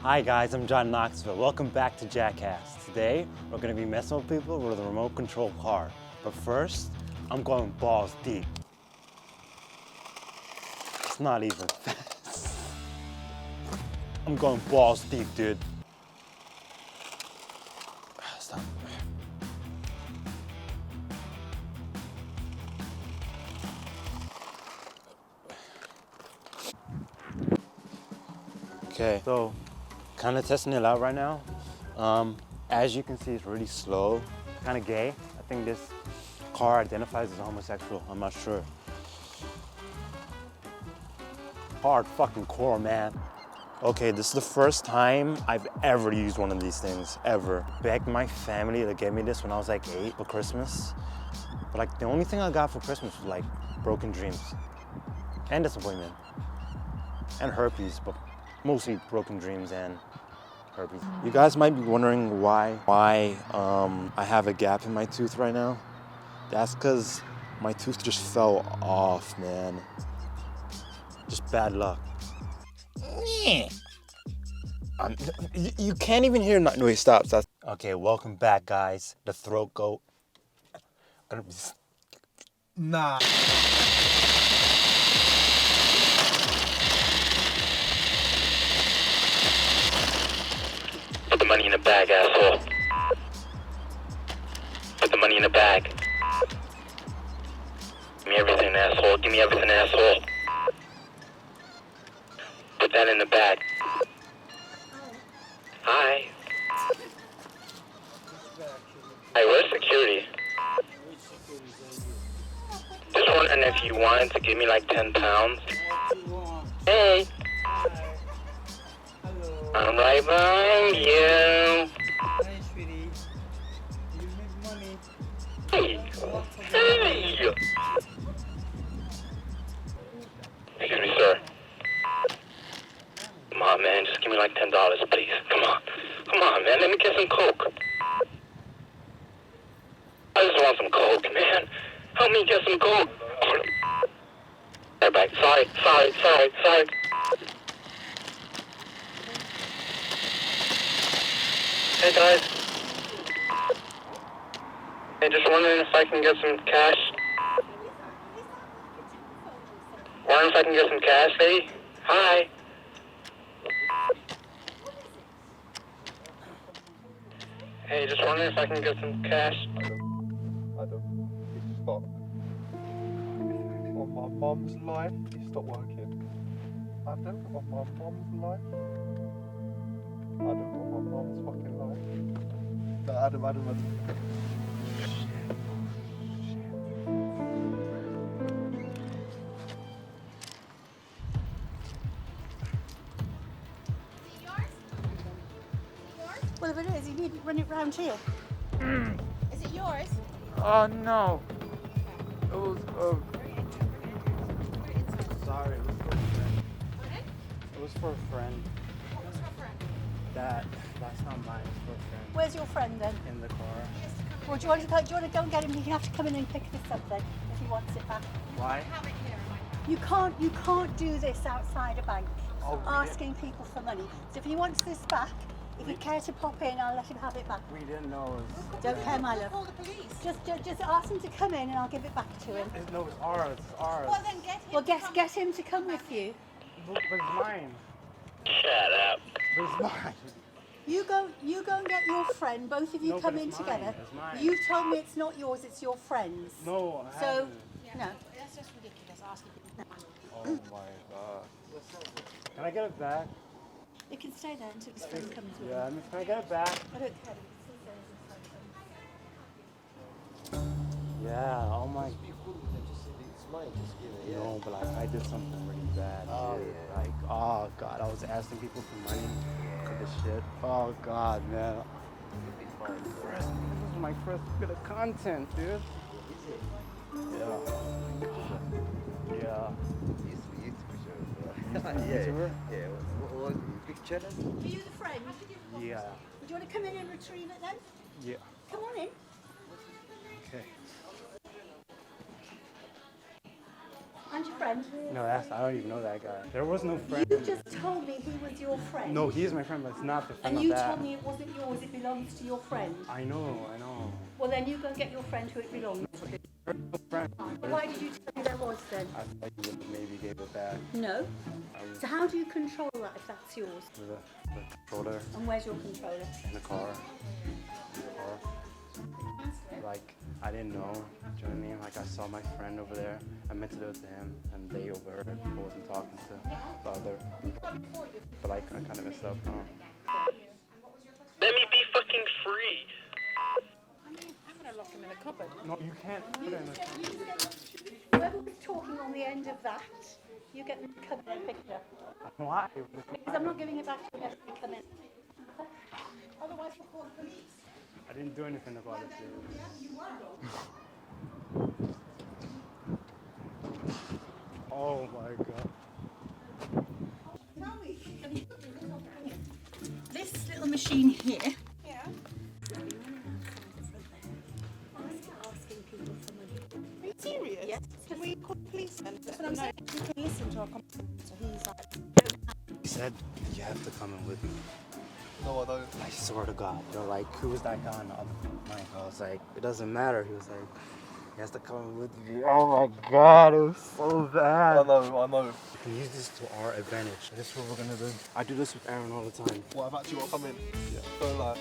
Hi guys, I'm John Knoxville. Welcome back to Jackass. Today, we're gonna be messing with people with a remote control car. But first, I'm going balls deep. It's not even fast. I'm going balls deep, dude. Stop. Okay, so kind of testing it out right now. As you can see, it's really slow, kind of gay. I think this car identifies as homosexual. I'm not sure. Hard fucking core, man. Okay, this is the first time I've ever used one of these things, ever. Begged my family to get me this when I was like 8 for Christmas. But like the only thing I got for Christmas was like broken dreams and disappointment and herpes, but mostly broken dreams and herpes. You guys might be wondering why I have a gap in my tooth right now. That's because my tooth just fell off, man. Just bad luck. You can't even hear. No, wait, stop. Okay, welcome back, guys. The throat goat. Gonna be. Nah. Put the money in the bag, asshole. Put the money in the bag. Give me everything, asshole. Give me everything, asshole. Put that in the bag. Hi. Hey, where's security? Just wondering if you wanted to give me like 10 pounds. Hey. I'm right behind you. Hey, sweetie. You need money. Hey. Hey. Excuse me, sir. Come on, man. Just give me like $10, please. Come on. Come on, man. Let me get some Coke. I just want some Coke, man. Help me get some Coke. Right back. Sorry. Hey, guys. Hey, just wondering if I can get some cash. Wondering if I can get some cash, hey? Hi. Hey, just wondering if I can get some cash. Adam, you stop. On my mum's life, you stop working. Adam, on my mum's life. Adam, on my mum's fucking life. No, Adam. Well, if it is, you need to run it round here. Is it yours? Oh no. It was Sorry, it was for a friend. It was for a friend. What's your friend? That's not mine. It's for a friend. Where's your friend then? In the car. Well, do you want to go and get him? You have to come in and pick this up then, if he wants it back. Why? You can't do this outside a bank, asking people for money. So if he wants this back, if you care to pop in, I'll let him have it back. We didn't know it was. Don't care, my love. Call the police. Just ask him to come in and I'll give it back to him. No, it's ours. It's ours. Well, then get him. Well, to come get him to come with you. But it's mine. Shut up. But it's mine. You go and get your friend. Both of you No, come but in it's together. mine, it's mine. You told me it's not yours, it's your friend's. No, I So, haven't. no. That's just ridiculous. Asking people. Oh my god. Can I get it back? You can stay there until his friend comes with Yeah, him. can I get it back? I don't care. Yeah, oh my. No, but like I did something really bad. Dude. Like, oh god, I was asking people for money for this shit. Oh god, man. This is my first bit of content, dude. Yeah. Yeah. YouTuber? Yeah. What big channel? Are you the friend? Yeah. Do you want to come in and retrieve it then? Yeah. Come on in. Okay. And find your friend? No, I don't even know that guy. There was no friend. You just told me he was your friend. No, he is my friend, but it's not the friend And of you that. told me it wasn't yours, it belongs to your friend. I know. Well, then you go and get your friend who it belongs to. Friend. Why did you tell me there was then? I thought you would maybe gave it back. No. So how do you control that if that's yours? With the controller And where's your controller? in the car. Like, I didn't know. Do you know what I mean? Like, I saw my friend over there. I meant to do it to him, and they overheard. I wasn't talking to the other people. But I kind of messed up. Let me be fucking free. I'm gonna lock him in a cupboard. No, you can't put it in the Whoever was talking on the end of that, you get them to come in and pick it up. Why? Because I'm not giving it back to you unless they come in. Otherwise, we'll call the police. I didn't do anything about it, dude. Oh my god. This little machine here. Yeah. Asking people for money. Are you serious? Yes. Can we call the police then? That's what I'm saying. You can listen to our conversation. So he's like, He said, you have to come in with me. No, I don't. I swear to God. They're like, who was that guy on the other mic? I was like, it doesn't matter. He was like, he has to come in with me. Oh my God, it was so bad. I know. We can use this to our advantage. This is what we're gonna do. I do this with Aaron all the time. What, I've actually got to come in? Yeah. Don't lie.